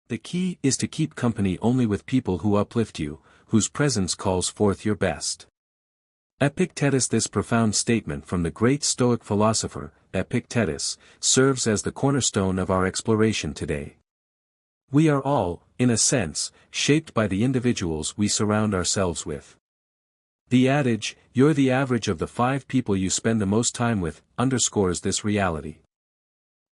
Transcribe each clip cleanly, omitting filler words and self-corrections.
The key is to keep company only with people who uplift you, whose presence calls forth your best. Epictetus. This profound statement from the great Stoic philosopher, Epictetus, serves as the cornerstone of our exploration today. We are all, in a sense, shaped by the individuals we surround ourselves with. The adage, "You're the average of the 5 people you spend the most time with," underscores this reality.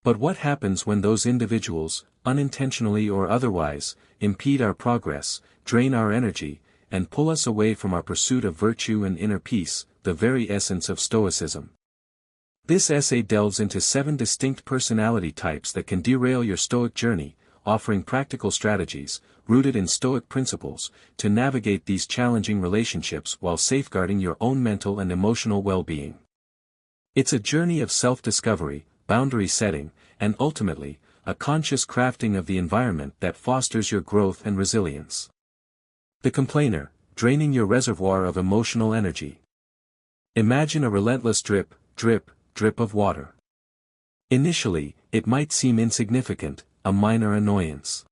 But what happens when those individuals, unintentionally or otherwise, impede our progress, drain our energy, and pull us away from our pursuit of virtue and inner peace, the very essence of Stoicism? This essay delves into 7 distinct personality types that can derail your Stoic journey, offering practical strategies, rooted in Stoic principles, to navigate these challenging relationships while safeguarding your own mental and emotional well-being. It's a journey of self-discovery, boundary setting, and ultimately, a conscious crafting of the environment that fosters your growth and resilience. The complainer, draining your reservoir of emotional energy. Imagine a relentless drip, drip, drip of water. Initially, it might seem insignificant, a minor annoyance.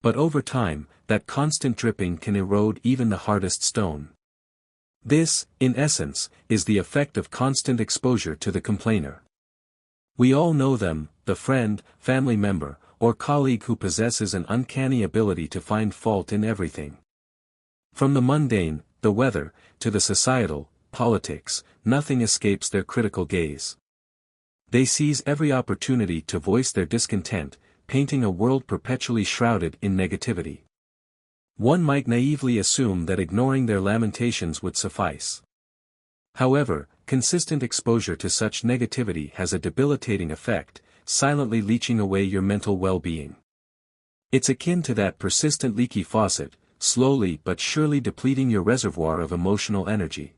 But over time, that constant dripping can erode even the hardest stone. This, in essence, is the effect of constant exposure to the complainer. We all know them, the friend, family member, or colleague who possesses an uncanny ability to find fault in everything. From the mundane, the weather, to the societal, politics, nothing escapes their critical gaze. They seize every opportunity to voice their discontent, painting a world perpetually shrouded in negativity. One might naively assume that ignoring their lamentations would suffice. However, consistent exposure to such negativity has a debilitating effect, silently leaching away your mental well-being. It's akin to that persistent leaky faucet, slowly but surely depleting your reservoir of emotional energy.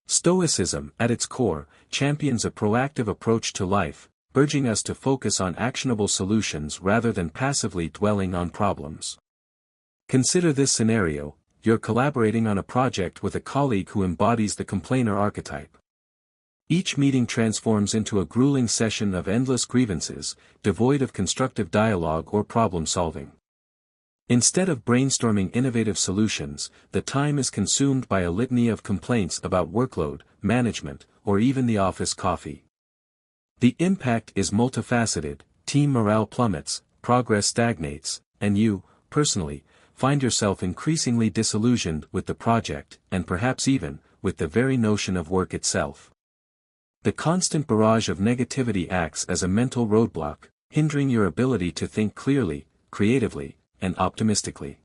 Stoicism, at its core, champions a proactive approach to life, urging us to focus on actionable solutions rather than passively dwelling on problems. Consider this scenario: you're collaborating on a project with a colleague who embodies the complainer archetype. Each meeting transforms into a grueling session of endless grievances, devoid of constructive dialogue or problem-solving. Instead of brainstorming innovative solutions, the time is consumed by a litany of complaints about workload, management, or even the office coffee. The impact is multifaceted: team morale plummets, progress stagnates, and you, personally, find yourself increasingly disillusioned with the project, and perhaps even, with the very notion of work itself. The constant barrage of negativity acts as a mental roadblock, hindering your ability to think clearly, creatively, and optimistically.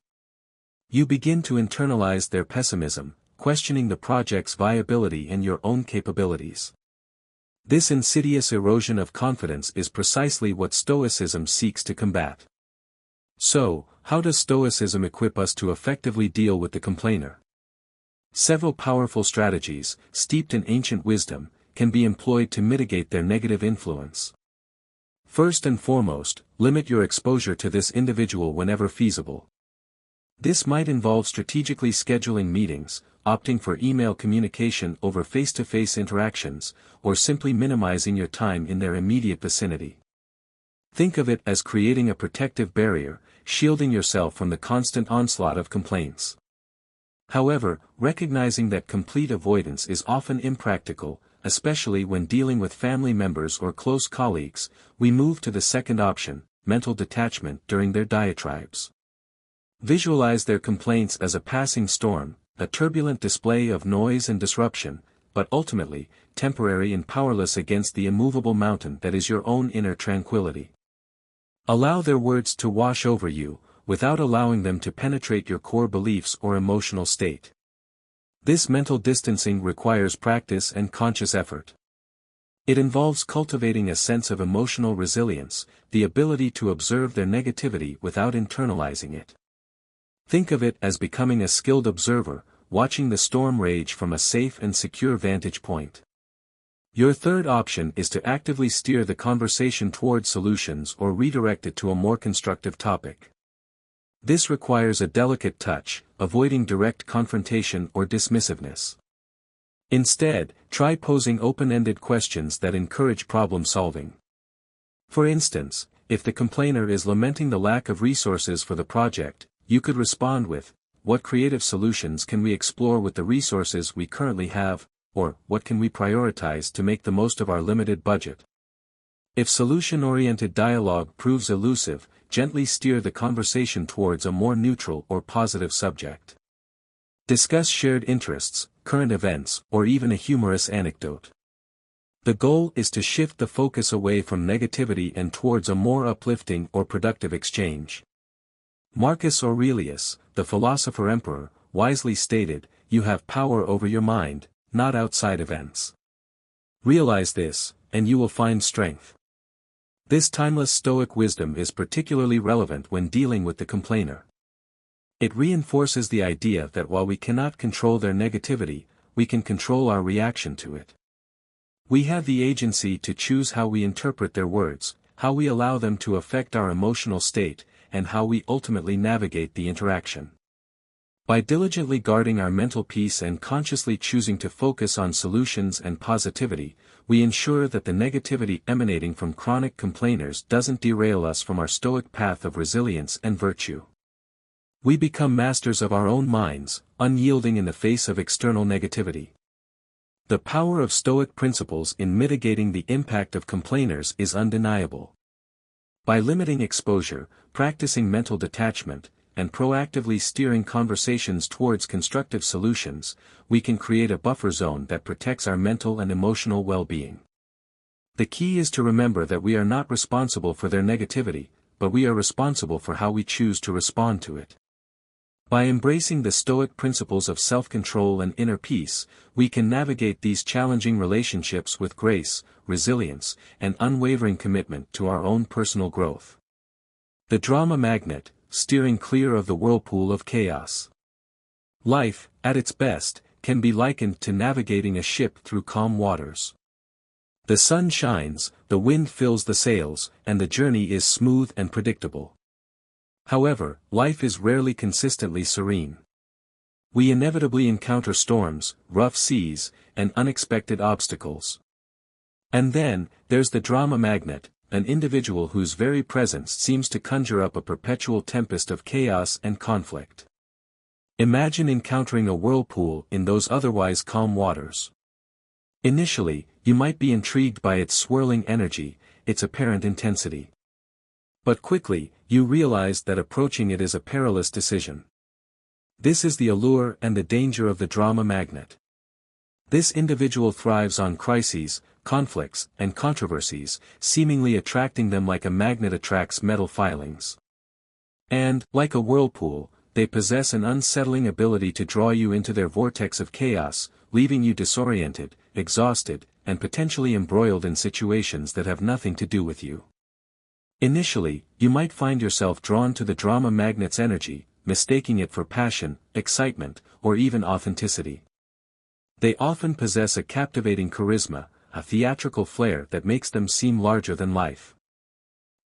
You begin to internalize their pessimism, questioning the project's viability and your own capabilities. This insidious erosion of confidence is precisely what Stoicism seeks to combat. So, how does Stoicism equip us to effectively deal with the complainer? Several powerful strategies, steeped in ancient wisdom, can be employed to mitigate their negative influence. First and foremost, limit your exposure to this individual whenever feasible. This might involve strategically scheduling meetings, opting for email communication over face-to-face interactions, or simply minimizing your time in their immediate vicinity. Think of it as creating a protective barrier, shielding yourself from the constant onslaught of complaints. However, recognizing that complete avoidance is often impractical, especially when dealing with family members or close colleagues, we move to the second option: mental detachment during their diatribes. Visualize their complaints as a passing storm, a turbulent display of noise and disruption, but ultimately, temporary and powerless against the immovable mountain that is your own inner tranquility. Allow their words to wash over you, without allowing them to penetrate your core beliefs or emotional state. This mental distancing requires practice and conscious effort. It involves cultivating a sense of emotional resilience, the ability to observe their negativity without internalizing it. Think of it as becoming a skilled observer, watching the storm rage from a safe and secure vantage point. Your third option is to actively steer the conversation toward solutions or redirect it to a more constructive topic. This requires a delicate touch, avoiding direct confrontation or dismissiveness. Instead, try posing open-ended questions that encourage problem-solving. For instance, If the complainer is lamenting the lack of resources for the project, you could respond with, "What creative solutions can we explore with the resources we currently have, or what can we prioritize to make the most of our limited budget?" If solution-oriented dialogue proves elusive, gently steer the conversation towards a more neutral or positive subject. Discuss shared interests, current events, or even a humorous anecdote. The goal is to shift the focus away from negativity and towards a more uplifting or productive exchange. Marcus Aurelius, the philosopher-emperor, wisely stated, "You have power over your mind, not outside events." Realize this, and you will find strength. This timeless Stoic wisdom is particularly relevant when dealing with the complainer. It reinforces the idea that while we cannot control their negativity, we can control our reaction to it. We have the agency to choose how we interpret their words, how we allow them to affect our emotional state, and how we ultimately navigate the interaction. By diligently guarding our mental peace and consciously choosing to focus on solutions and positivity, we ensure that the negativity emanating from chronic complainers doesn't derail us from our Stoic path of resilience and virtue. We become masters of our own minds, unyielding in the face of external negativity. The power of Stoic principles in mitigating the impact of complainers is undeniable. By limiting exposure, practicing mental detachment, and proactively steering conversations towards constructive solutions, we can create a buffer zone that protects our mental and emotional well-being. The key is to remember that we are not responsible for their negativity, but we are responsible for how we choose to respond to it. By embracing the Stoic principles of self-control and inner peace, we can navigate these challenging relationships with grace, resilience, and unwavering commitment to our own personal growth. The drama magnet, steering clear of the whirlpool of chaos. Life, at its best, can be likened to navigating a ship through calm waters. The sun shines, the wind fills the sails, and the journey is smooth and predictable. However, life is rarely consistently serene. We inevitably encounter storms, rough seas, and unexpected obstacles. And then, there's the drama magnet, an individual whose very presence seems to conjure up a perpetual tempest of chaos and conflict. Imagine encountering a whirlpool in those otherwise calm waters. Initially, you might be intrigued by its swirling energy, its apparent intensity. But quickly, you realize that approaching it is a perilous decision. This is the allure and the danger of the drama magnet. This individual thrives on crises, conflicts, and controversies, seemingly attracting them like a magnet attracts metal filings. And, like a whirlpool, they possess an unsettling ability to draw you into their vortex of chaos, leaving you disoriented, exhausted, and potentially embroiled in situations that have nothing to do with you. Initially, you might find yourself drawn to the drama magnet's energy, mistaking it for passion, excitement, or even authenticity. They often possess a captivating charisma, a theatrical flair that makes them seem larger than life.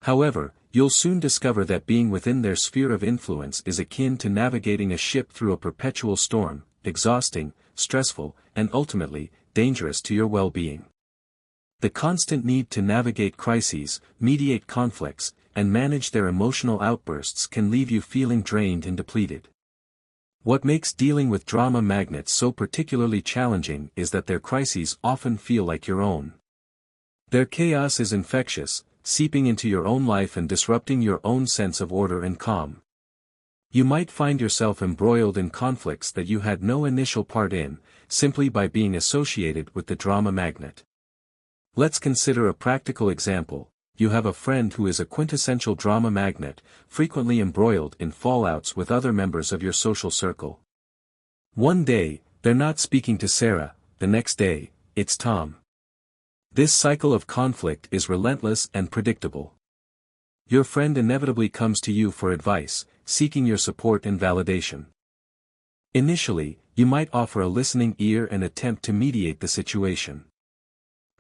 However, you'll soon discover that being within their sphere of influence is akin to navigating a ship through a perpetual storm, exhausting, stressful, and ultimately, dangerous to your well-being. The constant need to navigate crises, mediate conflicts, and manage their emotional outbursts can leave you feeling drained and depleted. What makes dealing with drama magnets so particularly challenging is that their crises often feel like your own. Their chaos is infectious, seeping into your own life and disrupting your own sense of order and calm. You might find yourself embroiled in conflicts that you had no initial part in, simply by being associated with the drama magnet. Let's consider a practical example. You have a friend who is a quintessential drama magnet, frequently embroiled in fallouts with other members of your social circle. One day, they're not speaking to Sarah, the next day, it's Tom. This cycle of conflict is relentless and predictable. Your friend inevitably comes to you for advice, seeking your support and validation. Initially, you might offer a listening ear and attempt to mediate the situation.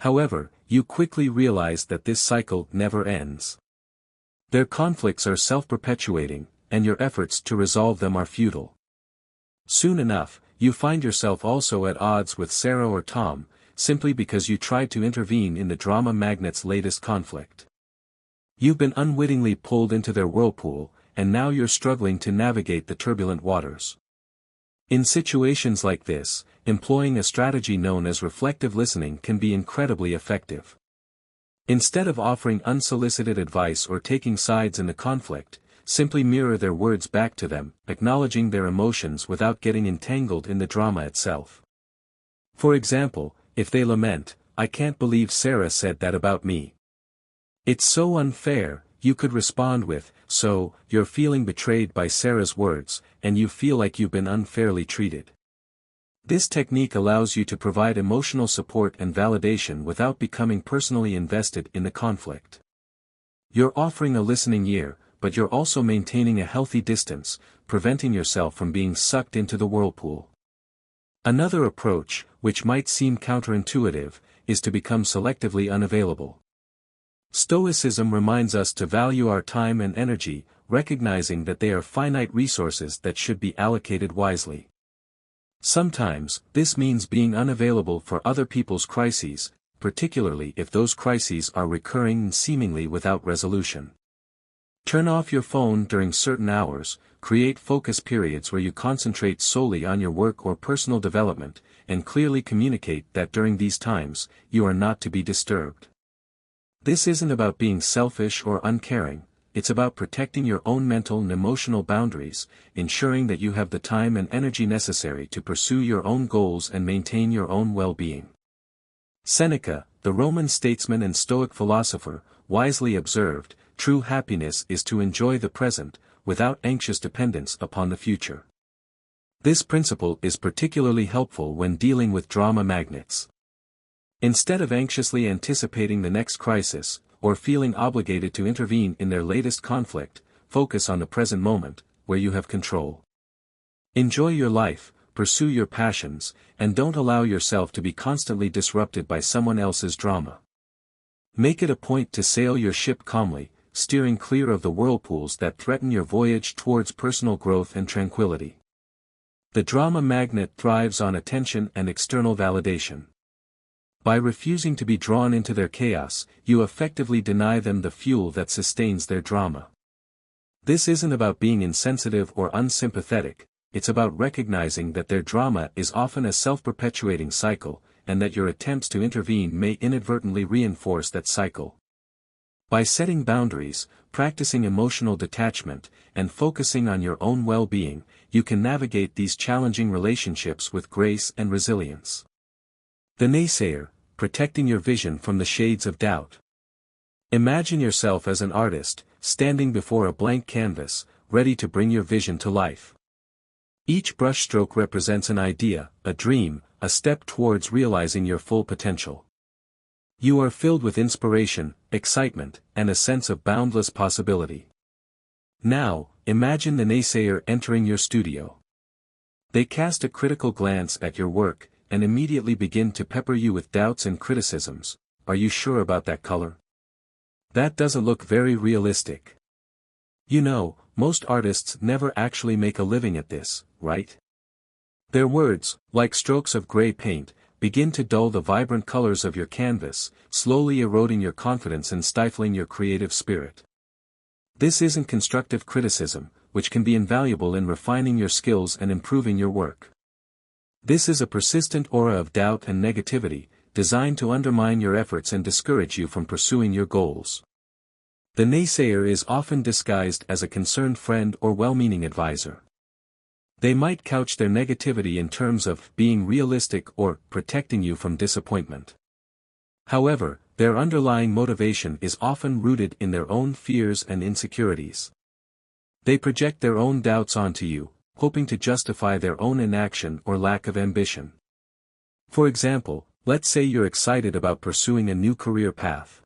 However, you quickly realize that this cycle never ends. Their conflicts are self-perpetuating, and your efforts to resolve them are futile. Soon enough, you find yourself also at odds with Sarah or Tom, simply because you tried to intervene in the drama magnet's latest conflict. You've been unwittingly pulled into their whirlpool, and now you're struggling to navigate the turbulent waters. In situations like this, employing a strategy known as reflective listening can be incredibly effective. Instead of offering unsolicited advice or taking sides in the conflict, simply mirror their words back to them, acknowledging their emotions without getting entangled in the drama itself. For example, if they lament, "I can't believe Sarah said that about me. It's so unfair," you could respond with, "So, you're feeling betrayed by Sarah's words, and you feel like you've been unfairly treated." This technique allows you to provide emotional support and validation without becoming personally invested in the conflict. You're offering a listening ear, but you're also maintaining a healthy distance, preventing yourself from being sucked into the whirlpool. Another approach, which might seem counterintuitive, is to become selectively unavailable. Stoicism reminds us to value our time and energy, recognizing that they are finite resources that should be allocated wisely. Sometimes, this means being unavailable for other people's crises, particularly if those crises are recurring and seemingly without resolution. Turn off your phone during certain hours, create focus periods where you concentrate solely on your work or personal development, and clearly communicate that during these times, you are not to be disturbed. This isn't about being selfish or uncaring, it's about protecting your own mental and emotional boundaries, ensuring that you have the time and energy necessary to pursue your own goals and maintain your own well-being. Seneca, the Roman statesman and Stoic philosopher, wisely observed, "True happiness is to enjoy the present, without anxious dependence upon the future." This principle is particularly helpful when dealing with drama magnets. Instead of anxiously anticipating the next crisis, or feeling obligated to intervene in their latest conflict, focus on the present moment, where you have control. Enjoy your life, pursue your passions, and don't allow yourself to be constantly disrupted by someone else's drama. Make it a point to sail your ship calmly, steering clear of the whirlpools that threaten your voyage towards personal growth and tranquility. The drama magnet thrives on attention and external validation. By refusing to be drawn into their chaos, you effectively deny them the fuel that sustains their drama. This isn't about being insensitive or unsympathetic, it's about recognizing that their drama is often a self-perpetuating cycle, and that your attempts to intervene may inadvertently reinforce that cycle. By setting boundaries, practicing emotional detachment, and focusing on your own well-being, you can navigate these challenging relationships with grace and resilience. The naysayer, protecting your vision from the shades of doubt. Imagine yourself as an artist, standing before a blank canvas, ready to bring your vision to life. Each brushstroke represents an idea, a dream, a step towards realizing your full potential. You are filled with inspiration, excitement, and a sense of boundless possibility. Now, imagine the naysayer entering your studio. They cast a critical glance at your work, and immediately begin to pepper you with doubts and criticisms. "Are you sure about that color? That doesn't look very realistic. You know, most artists never actually make a living at this, right?" Their words, like strokes of gray paint, begin to dull the vibrant colors of your canvas, slowly eroding your confidence and stifling your creative spirit. This isn't constructive criticism, which can be invaluable in refining your skills and improving your work. This is a persistent aura of doubt and negativity, designed to undermine your efforts and discourage you from pursuing your goals. The naysayer is often disguised as a concerned friend or well-meaning advisor. They might couch their negativity in terms of being realistic or protecting you from disappointment. However, their underlying motivation is often rooted in their own fears and insecurities. They project their own doubts onto you, hoping to justify their own inaction or lack of ambition. For example, let's say you're excited about pursuing a new career path.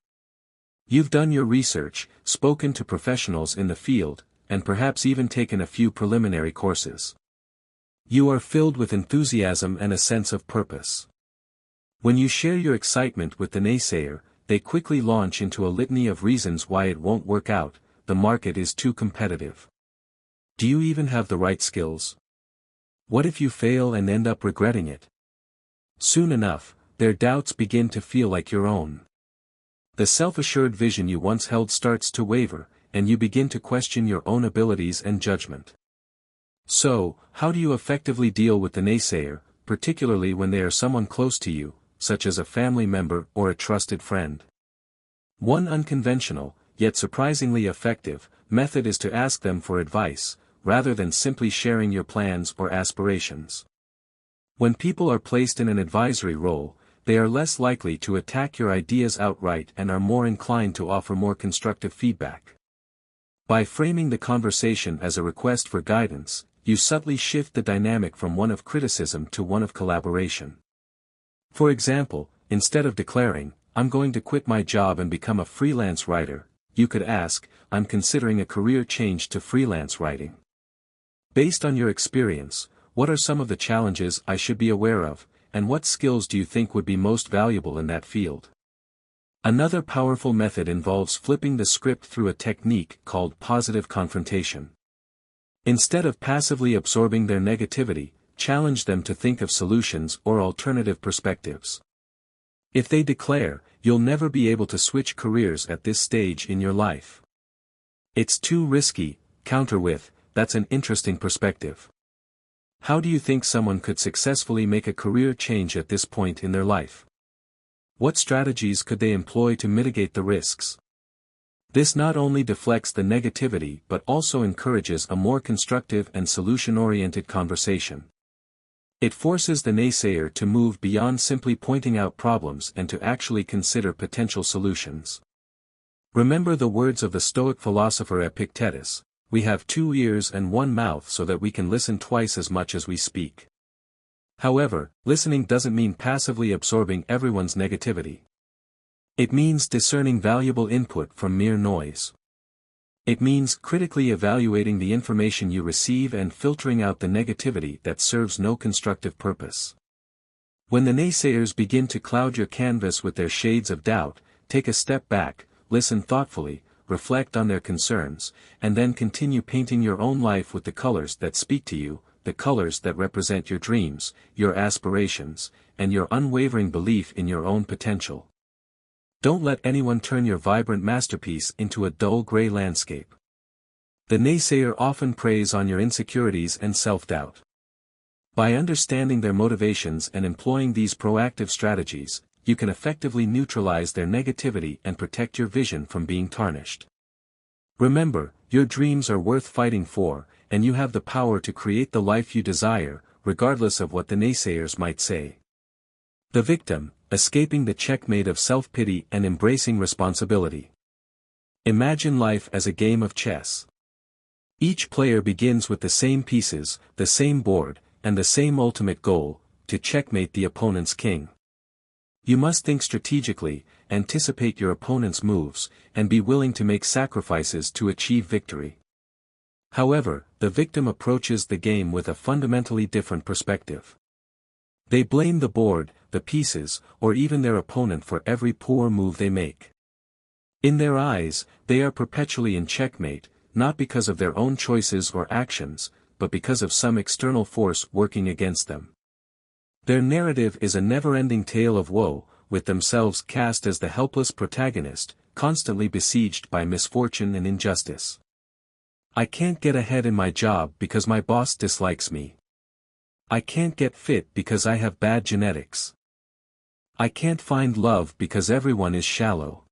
You've done your research, spoken to professionals in the field, and perhaps even taken a few preliminary courses. You are filled with enthusiasm and a sense of purpose. When you share your excitement with the naysayer, they quickly launch into a litany of reasons why it won't work out. The market is too competitive. Do you even have the right skills? What if you fail and end up regretting it? Soon enough, their doubts begin to feel like your own. The self-assured vision you once held starts to waver, and you begin to question your own abilities and judgment. So, how do you effectively deal with the naysayer, particularly when they are someone close to you, such as a family member or a trusted friend? One unconventional, yet surprisingly effective, method is to ask them for advice, rather than simply sharing your plans or aspirations. When people are placed in an advisory role, they are less likely to attack your ideas outright and are more inclined to offer more constructive feedback. By framing the conversation as a request for guidance, you subtly shift the dynamic from one of criticism to one of collaboration. For example, instead of declaring, "I'm going to quit my job and become a freelance writer," you could ask, "I'm considering a career change to freelance writing. Based on your experience, what are some of the challenges I should be aware of, and what skills do you think would be most valuable in that field?" Another powerful method involves flipping the script through a technique called positive confrontation. Instead of passively absorbing their negativity, challenge them to think of solutions or alternative perspectives. If they declare, "You'll never be able to switch careers at this stage in your life. It's too risky," counter with, "That's an interesting perspective. How do you think someone could successfully make a career change at this point in their life? What strategies could they employ to mitigate the risks?" This not only deflects the negativity but also encourages a more constructive and solution-oriented conversation. It forces the naysayer to move beyond simply pointing out problems and to actually consider potential solutions. Remember the words of the Stoic philosopher Epictetus, "We have 2 ears and 1 mouth so that we can listen twice as much as we speak." However, listening doesn't mean passively absorbing everyone's negativity. It means discerning valuable input from mere noise. It means critically evaluating the information you receive and filtering out the negativity that serves no constructive purpose. When the naysayers begin to cloud your canvas with their shades of doubt, take a step back, listen thoughtfully, reflect on their concerns, and then continue painting your own life with the colors that speak to you, the colors that represent your dreams, your aspirations, and your unwavering belief in your own potential. Don't let anyone turn your vibrant masterpiece into a dull gray landscape. The naysayer often preys on your insecurities and self-doubt. By understanding their motivations and employing these proactive strategies, you can effectively neutralize their negativity and protect your vision from being tarnished. Remember, your dreams are worth fighting for, and you have the power to create the life you desire, regardless of what the naysayers might say. The victim, escaping the checkmate of self-pity and embracing responsibility. Imagine life as a game of chess. Each player begins with the same pieces, the same board, and the same ultimate goal, to checkmate the opponent's king. You must think strategically, anticipate your opponent's moves, and be willing to make sacrifices to achieve victory. However, the victim approaches the game with a fundamentally different perspective. They blame the board, the pieces, or even their opponent for every poor move they make. In their eyes, they are perpetually in checkmate, not because of their own choices or actions, but because of some external force working against them. Their narrative is a never-ending tale of woe, with themselves cast as the helpless protagonist, constantly besieged by misfortune and injustice. "I can't get ahead in my job because my boss dislikes me. I can't get fit because I have bad genetics. I can't find love because everyone is shallow."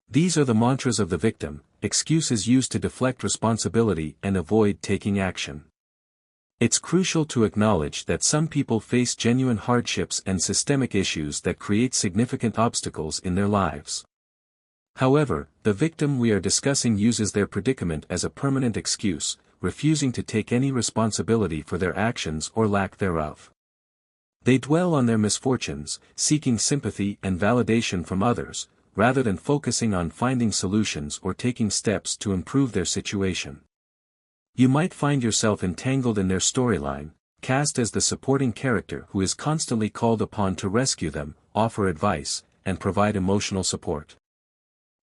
These are the mantras of the victim, excuses used to deflect responsibility and avoid taking action. It's crucial to acknowledge that some people face genuine hardships and systemic issues that create significant obstacles in their lives. However, the victim we are discussing uses their predicament as a permanent excuse, refusing to take any responsibility for their actions or lack thereof. They dwell on their misfortunes, seeking sympathy and validation from others, rather than focusing on finding solutions or taking steps to improve their situation. You might find yourself entangled in their storyline, cast as the supporting character who is constantly called upon to rescue them, offer advice, and provide emotional support.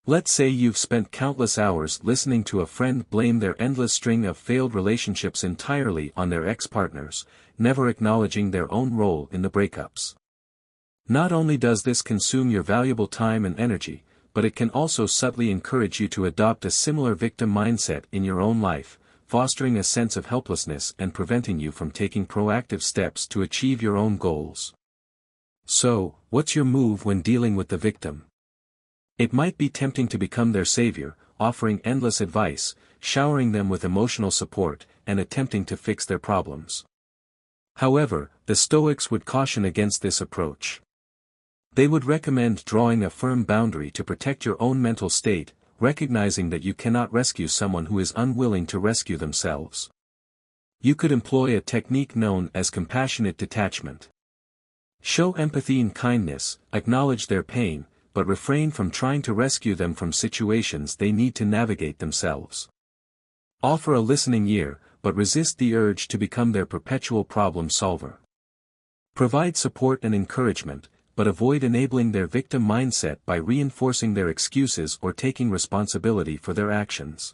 Let's say you've spent countless hours listening to a friend blame their endless string of failed relationships entirely on their ex-partners, never acknowledging their own role in the breakups. Not only does this consume your valuable time and energy, but it can also subtly encourage you to adopt a similar victim mindset in your own life, fostering a sense of helplessness and preventing you from taking proactive steps to achieve your own goals. So, what's your move when dealing with the victim? It might be tempting to become their savior, offering endless advice, showering them with emotional support, and attempting to fix their problems. However, the Stoics would caution against this approach. They would recommend drawing a firm boundary to protect your own mental state, recognizing that you cannot rescue someone who is unwilling to rescue themselves. You could employ a technique known as compassionate detachment. Show empathy and kindness, acknowledge their pain, but refrain from trying to rescue them from situations they need to navigate themselves. Offer a listening ear, but resist the urge to become their perpetual problem solver. Provide support and encouragement, but avoid enabling their victim mindset by reinforcing their excuses or taking responsibility for their actions.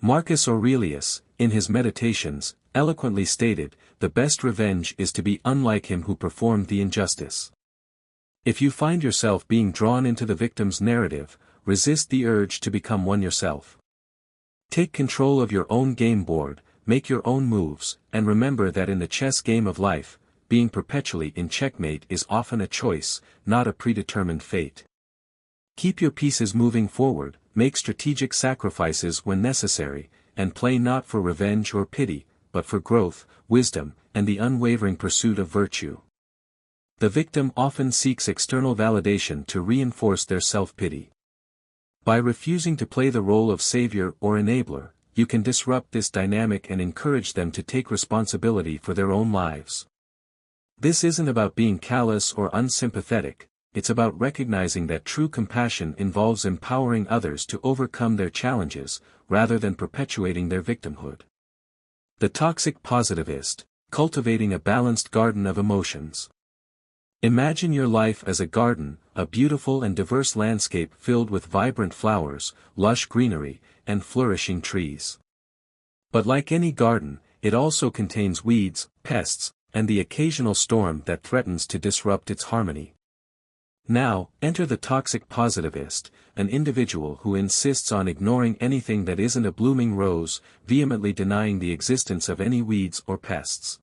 Marcus Aurelius, in his Meditations, eloquently stated, "The best revenge is to be unlike him who performed the injustice." If you find yourself being drawn into the victim's narrative, resist the urge to become one yourself. Take control of your own game board, make your own moves, and remember that in the chess game of life, being perpetually in checkmate is often a choice, not a predetermined fate. Keep your pieces moving forward, make strategic sacrifices when necessary, and play not for revenge or pity, but for growth, wisdom, and the unwavering pursuit of virtue. The victim often seeks external validation to reinforce their self-pity. By refusing to play the role of savior or enabler, you can disrupt this dynamic and encourage them to take responsibility for their own lives. This isn't about being callous or unsympathetic, it's about recognizing that true compassion involves empowering others to overcome their challenges, rather than perpetuating their victimhood. The toxic positivist, cultivating a balanced garden of emotions. Imagine your life as a garden, a beautiful and diverse landscape filled with vibrant flowers, lush greenery, and flourishing trees. But like any garden, it also contains weeds, pests, and the occasional storm that threatens to disrupt its harmony. Now, enter the toxic positivist, an individual who insists on ignoring anything that isn't a blooming rose, vehemently denying the existence of any weeds or pests.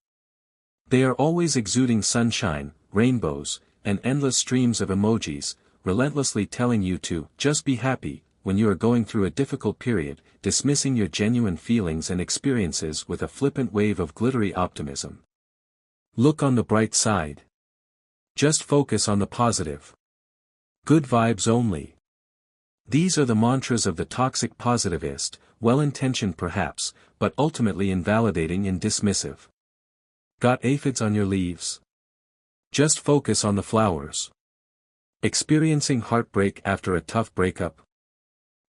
They are always exuding sunshine, rainbows, and endless streams of emojis, relentlessly telling you to just be happy when you are going through a difficult period, dismissing your genuine feelings and experiences with a flippant wave of glittery optimism. Look on the bright side. Just focus on the positive. Good vibes only. These are the mantras of the toxic positivist, well-intentioned perhaps, but ultimately invalidating and dismissive. Got aphids on your leaves? Just focus on the flowers. Experiencing heartbreak after a tough breakup?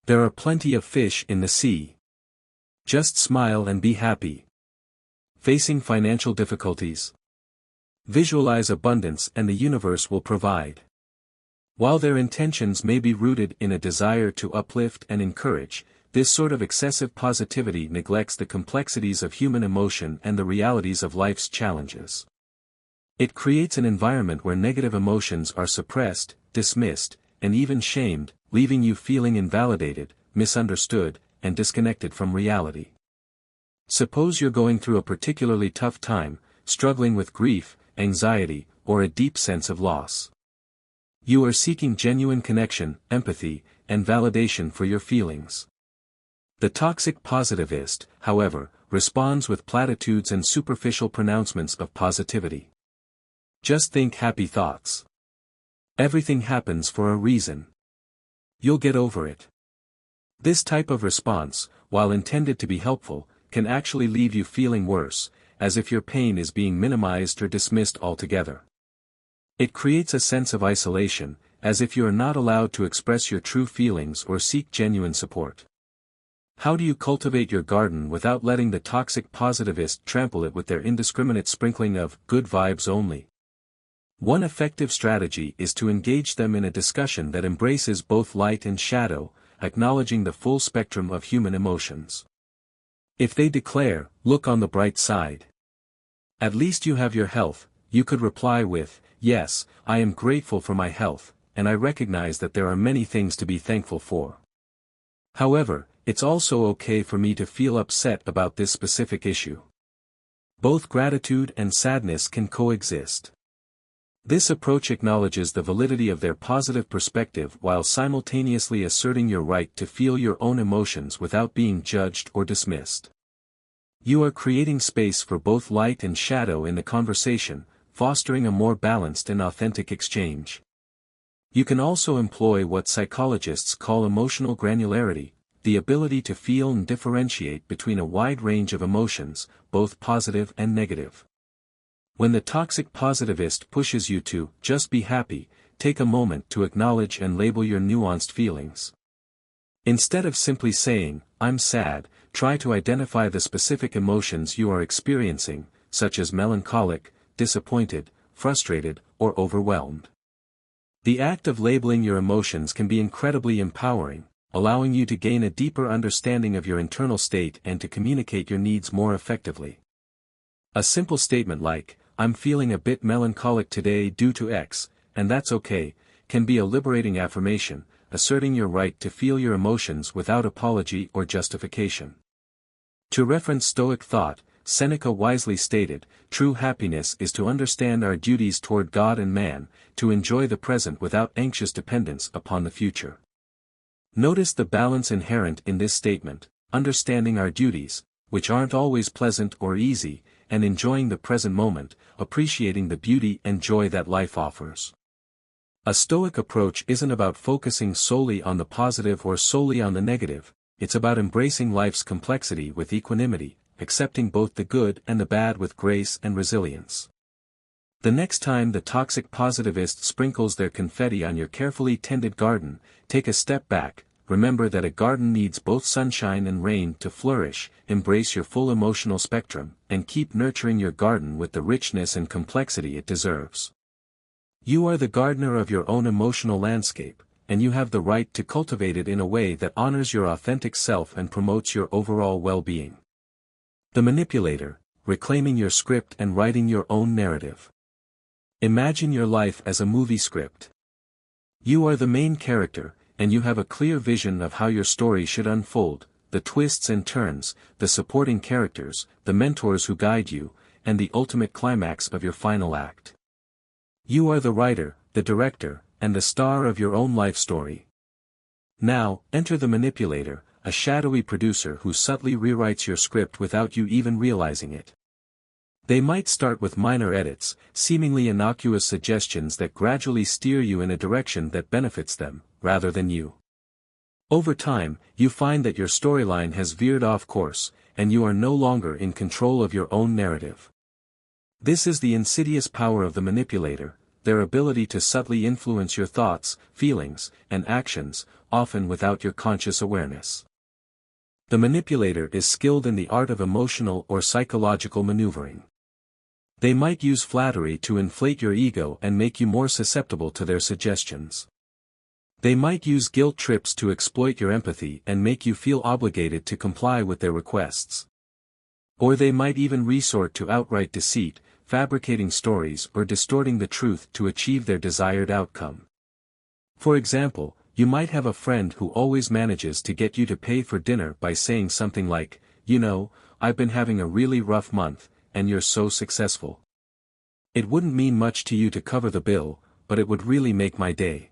There are plenty of fish in the sea. Just smile and be happy. Facing financial difficulties? Visualize abundance and the universe will provide. While their intentions may be rooted in a desire to uplift and encourage, this sort of excessive positivity neglects the complexities of human emotion and the realities of life's challenges. It creates an environment where negative emotions are suppressed, dismissed, and even shamed, leaving you feeling invalidated, misunderstood, and disconnected from reality. Suppose you're going through a particularly tough time, struggling with grief, anxiety, or a deep sense of loss. You are seeking genuine connection, empathy, and validation for your feelings. The toxic positivist, however, responds with platitudes and superficial pronouncements of positivity. Just think happy thoughts. Everything happens for a reason. You'll get over it. This type of response, while intended to be helpful, can actually leave you feeling worse, as if your pain is being minimized or dismissed altogether. It creates a sense of isolation, as if you are not allowed to express your true feelings or seek genuine support. How do you cultivate your garden without letting the toxic positivist trample it with their indiscriminate sprinkling of good vibes only? One effective strategy is to engage them in a discussion that embraces both light and shadow, acknowledging the full spectrum of human emotions. If they declare, "Look on the bright side. At least you have your health," you could reply with, "Yes, I am grateful for my health, and I recognize that there are many things to be thankful for. However, it's also okay for me to feel upset about this specific issue. Both gratitude and sadness can coexist. This approach acknowledges the validity of their positive perspective while simultaneously asserting your right to feel your own emotions without being judged or dismissed. You are creating space for both light and shadow in the conversation, fostering a more balanced and authentic exchange. You can also employ what psychologists call emotional granularity, the ability to feel and differentiate between a wide range of emotions, both positive and negative. When the toxic positivist pushes you to just be happy, take a moment to acknowledge and label your nuanced feelings. Instead of simply saying, "I'm sad," try to identify the specific emotions you are experiencing, such as melancholic, disappointed, frustrated, or overwhelmed. The act of labeling your emotions can be incredibly empowering, allowing you to gain a deeper understanding of your internal state and to communicate your needs more effectively. A simple statement like, "I'm feeling a bit melancholic today due to X, and that's okay," can be a liberating affirmation, asserting your right to feel your emotions without apology or justification. To reference Stoic thought, Seneca wisely stated, "True happiness is to understand our duties toward God and man, to enjoy the present without anxious dependence upon the future." Notice the balance inherent in this statement, understanding our duties, which aren't always pleasant or easy, and enjoying the present moment, appreciating the beauty and joy that life offers. A Stoic approach isn't about focusing solely on the positive or solely on the negative, it's about embracing life's complexity with equanimity, accepting both the good and the bad with grace and resilience. The next time the toxic positivist sprinkles their confetti on your carefully tended garden, take a step back, remember that a garden needs both sunshine and rain to flourish, embrace your full emotional spectrum, and keep nurturing your garden with the richness and complexity it deserves. You are the gardener of your own emotional landscape, and you have the right to cultivate it in a way that honors your authentic self and promotes your overall well-being. The manipulator, reclaiming your script and writing your own narrative. Imagine your life as a movie script. You are the main character, and you have a clear vision of how your story should unfold, the twists and turns, the supporting characters, the mentors who guide you, and the ultimate climax of your final act. You are the writer, the director, and the star of your own life story. Now, enter the manipulator, a shadowy producer who subtly rewrites your script without you even realizing it. They might start with minor edits, seemingly innocuous suggestions that gradually steer you in a direction that benefits them, rather than you. Over time, you find that your storyline has veered off course, and you are no longer in control of your own narrative. This is the insidious power of the manipulator, their ability to subtly influence your thoughts, feelings, and actions, often without your conscious awareness. The manipulator is skilled in the art of emotional or psychological maneuvering. They might use flattery to inflate your ego and make you more susceptible to their suggestions. They might use guilt trips to exploit your empathy and make you feel obligated to comply with their requests. Or they might even resort to outright deceit, fabricating stories or distorting the truth to achieve their desired outcome. For example, you might have a friend who always manages to get you to pay for dinner by saying something like, "You know, I've been having a really rough month, and you're so successful. It wouldn't mean much to you to cover the bill, but it would really make my day."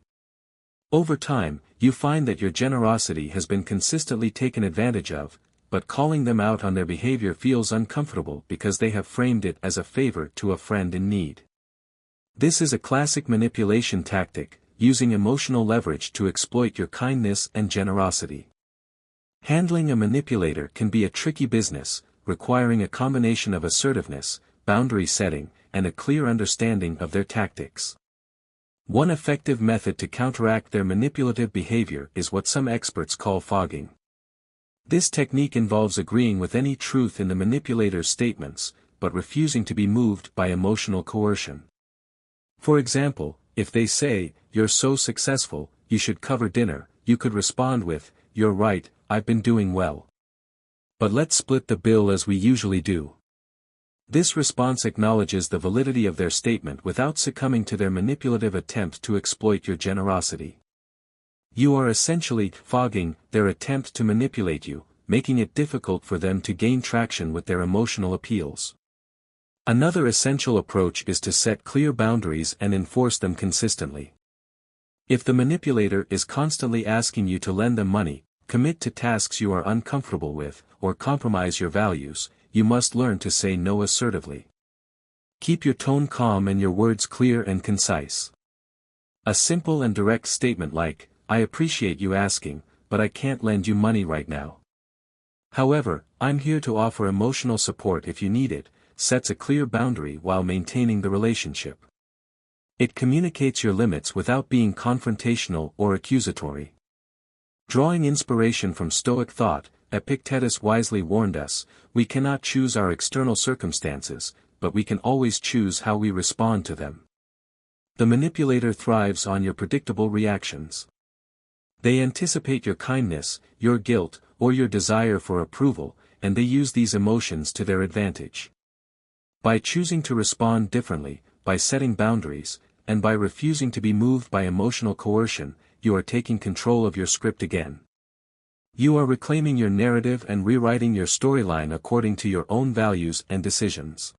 Over time, you find that your generosity has been consistently taken advantage of, but calling them out on their behavior feels uncomfortable because they have framed it as a favor to a friend in need. This is a classic manipulation tactic, using emotional leverage to exploit your kindness and generosity. Handling a manipulator can be a tricky business, requiring a combination of assertiveness, boundary setting, and a clear understanding of their tactics. One effective method to counteract their manipulative behavior is what some experts call fogging. This technique involves agreeing with any truth in the manipulator's statements, but refusing to be moved by emotional coercion. For example, if they say, "You're so successful, you should cover dinner," you could respond with, "You're right, I've been doing well. But let's split the bill as we usually do." This response acknowledges the validity of their statement without succumbing to their manipulative attempt to exploit your generosity. You are essentially fogging their attempt to manipulate you, making it difficult for them to gain traction with their emotional appeals. Another essential approach is to set clear boundaries and enforce them consistently. If the manipulator is constantly asking you to lend them money, commit to tasks you are uncomfortable with, or compromise your values, you must learn to say no assertively. Keep your tone calm and your words clear and concise. A simple and direct statement like, "I appreciate you asking, but I can't lend you money right now. However, I'm here to offer emotional support if you need it," sets a clear boundary while maintaining the relationship. It communicates your limits without being confrontational or accusatory. Drawing inspiration from Stoic thought, Epictetus wisely warned us, we cannot choose our external circumstances, but we can always choose how we respond to them. The manipulator thrives on your predictable reactions. They anticipate your kindness, your guilt, or your desire for approval, and they use these emotions to their advantage. By choosing to respond differently, by setting boundaries, and by refusing to be moved by emotional coercion, you are taking control of your script again. You are reclaiming your narrative and rewriting your storyline according to your own values and decisions.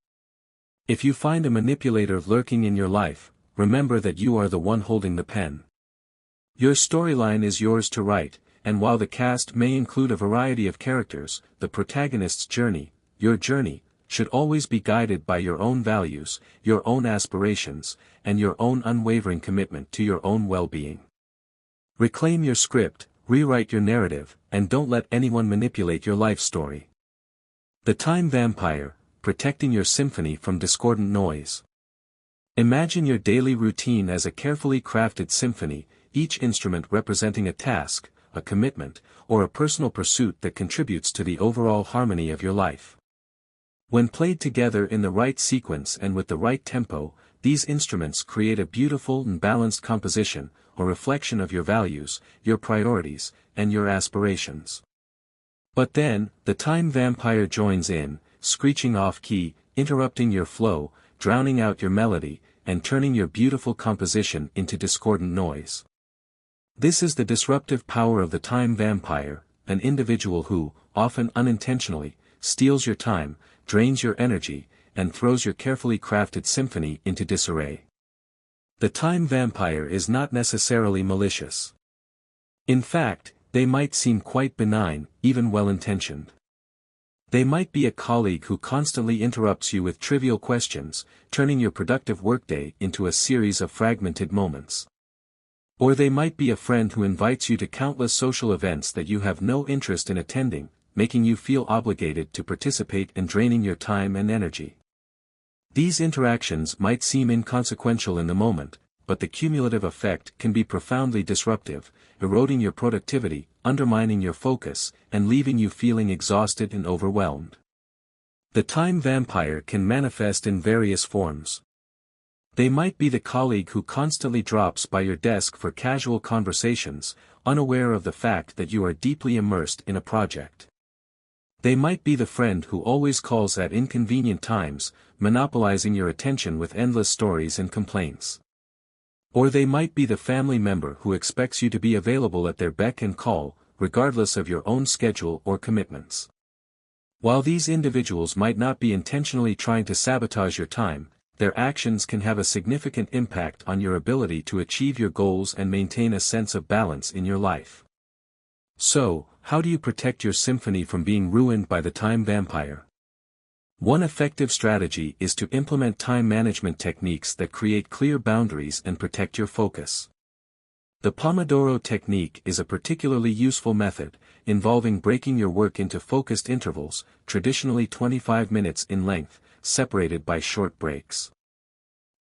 If you find a manipulator lurking in your life, remember that you are the one holding the pen. Your storyline is yours to write, and while the cast may include a variety of characters, the protagonist's journey, your journey, should always be guided by your own values, your own aspirations, and your own unwavering commitment to your own well-being. Reclaim your script, rewrite your narrative, and don't let anyone manipulate your life story. The Time Vampire, protecting your symphony from discordant noise. Imagine your daily routine as a carefully crafted symphony, each instrument representing a task, a commitment, or a personal pursuit that contributes to the overall harmony of your life. When played together in the right sequence and with the right tempo, these instruments create a beautiful and balanced composition, a reflection of your values, your priorities, and your aspirations. But then, the Time Vampire joins in, screeching off-key, interrupting your flow, drowning out your melody, and turning your beautiful composition into discordant noise. This is the disruptive power of the Time Vampire, an individual who, often unintentionally, steals your time, drains your energy, and throws your carefully crafted symphony into disarray. The Time Vampire is not necessarily malicious. In fact, they might seem quite benign, even well-intentioned. They might be a colleague who constantly interrupts you with trivial questions, turning your productive workday into a series of fragmented moments. Or they might be a friend who invites you to countless social events that you have no interest in attending, making you feel obligated to participate and draining your time and energy. These interactions might seem inconsequential in the moment, but the cumulative effect can be profoundly disruptive, eroding your productivity, undermining your focus, and leaving you feeling exhausted and overwhelmed. The Time Vampire can manifest in various forms. They might be the colleague who constantly drops by your desk for casual conversations, unaware of the fact that you are deeply immersed in a project. They might be the friend who always calls at inconvenient times, monopolizing your attention with endless stories and complaints. Or they might be the family member who expects you to be available at their beck and call, regardless of your own schedule or commitments. While these individuals might not be intentionally trying to sabotage your time, their actions can have a significant impact on your ability to achieve your goals and maintain a sense of balance in your life. So, how do you protect your symphony from being ruined by the Time Vampire? One effective strategy is to implement time management techniques that create clear boundaries and protect your focus. The Pomodoro technique is a particularly useful method, involving breaking your work into focused intervals, traditionally 25 minutes in length, separated by short breaks.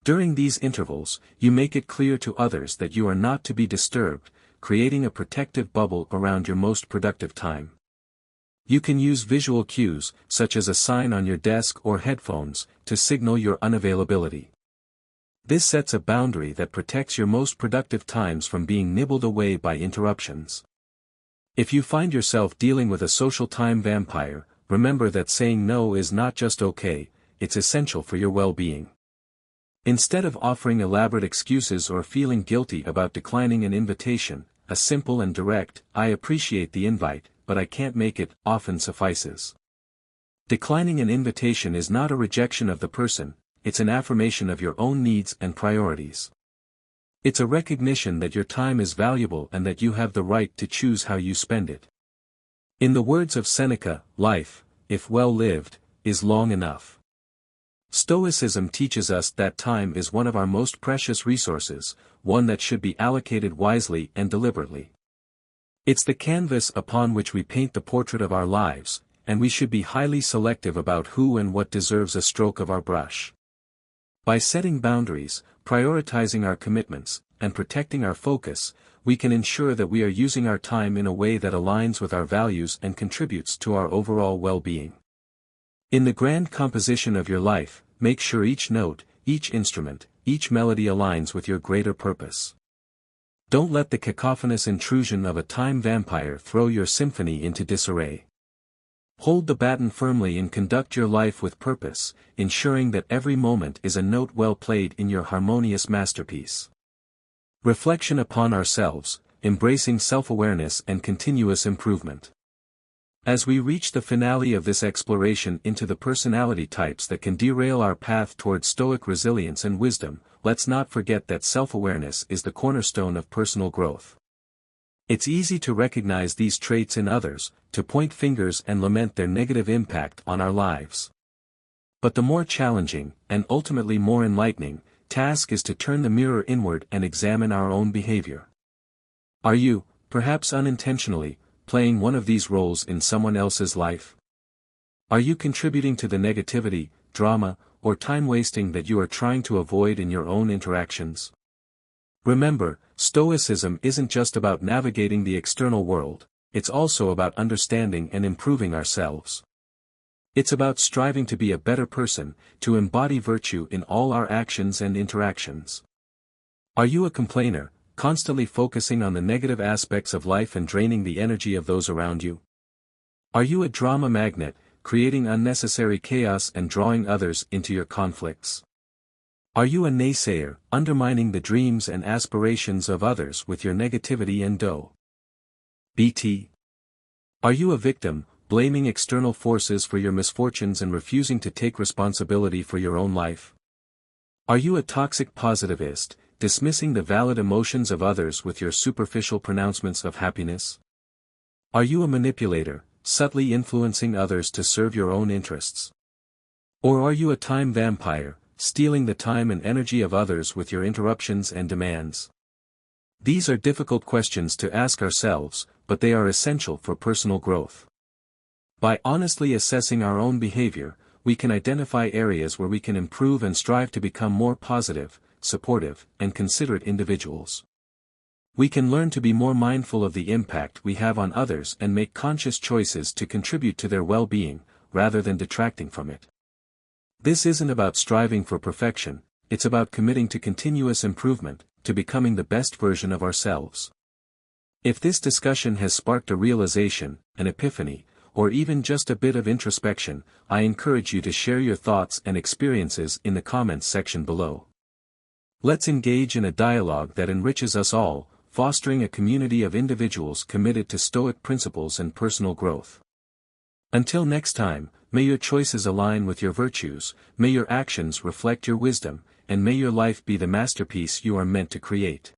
During these intervals, you make it clear to others that you are not to be disturbed, creating a protective bubble around your most productive time. You can use visual cues, such as a sign on your desk or headphones, to signal your unavailability. This sets a boundary that protects your most productive times from being nibbled away by interruptions. If you find yourself dealing with a social time vampire, remember that saying no is not just okay, it's essential for your well-being. Instead of offering elaborate excuses or feeling guilty about declining an invitation, a simple and direct, "I appreciate the invite, but I can't make it," often suffices. Declining an invitation is not a rejection of the person, it's an affirmation of your own needs and priorities. It's a recognition that your time is valuable and that you have the right to choose how you spend it. In the words of Seneca, life, if well lived, is long enough. Stoicism teaches us that time is one of our most precious resources, one that should be allocated wisely and deliberately. It's the canvas upon which we paint the portrait of our lives, and we should be highly selective about who and what deserves a stroke of our brush. By setting boundaries, prioritizing our commitments, and protecting our focus, we can ensure that we are using our time in a way that aligns with our values and contributes to our overall well-being. In the grand composition of your life, make sure each note, each instrument, each melody aligns with your greater purpose. Don't let the cacophonous intrusion of a time vampire throw your symphony into disarray. Hold the baton firmly and conduct your life with purpose, ensuring that every moment is a note well played in your harmonious masterpiece. Reflection upon ourselves, embracing self-awareness and continuous improvement. As we reach the finale of this exploration into the personality types that can derail our path toward Stoic resilience and wisdom, let's not forget that self-awareness is the cornerstone of personal growth. It's easy to recognize these traits in others, to point fingers and lament their negative impact on our lives. But the more challenging, and ultimately more enlightening, task is to turn the mirror inward and examine our own behavior. Are you, perhaps unintentionally, playing one of these roles in someone else's life? Are you contributing to the negativity, drama, or time wasting that you are trying to avoid in your own interactions? Remember, Stoicism isn't just about navigating the external world, it's also about understanding and improving ourselves. It's about striving to be a better person, to embody virtue in all our actions and interactions. Are you a complainer, constantly focusing on the negative aspects of life and draining the energy of those around you? Are you a drama magnet, creating unnecessary chaos and drawing others into your conflicts? Are you a naysayer, undermining the dreams and aspirations of others with your negativity and BT? Are you a victim, blaming external forces for your misfortunes and refusing to take responsibility for your own life? Are you a toxic positivist, dismissing the valid emotions of others with your superficial pronouncements of happiness? Are you a manipulator, subtly influencing others to serve your own interests? Or are you a time vampire, stealing the time and energy of others with your interruptions and demands? These are difficult questions to ask ourselves, but they are essential for personal growth. By honestly assessing our own behavior, we can identify areas where we can improve and strive to become more positive, supportive, and considerate individuals. We can learn to be more mindful of the impact we have on others and make conscious choices to contribute to their well-being, rather than detracting from it. This isn't about striving for perfection, it's about committing to continuous improvement, to becoming the best version of ourselves. If this discussion has sparked a realization, an epiphany, or even just a bit of introspection, I encourage you to share your thoughts and experiences in the comments section below. Let's engage in a dialogue that enriches us all, fostering a community of individuals committed to Stoic principles and personal growth. Until next time, may your choices align with your virtues, may your actions reflect your wisdom, and may your life be the masterpiece you are meant to create.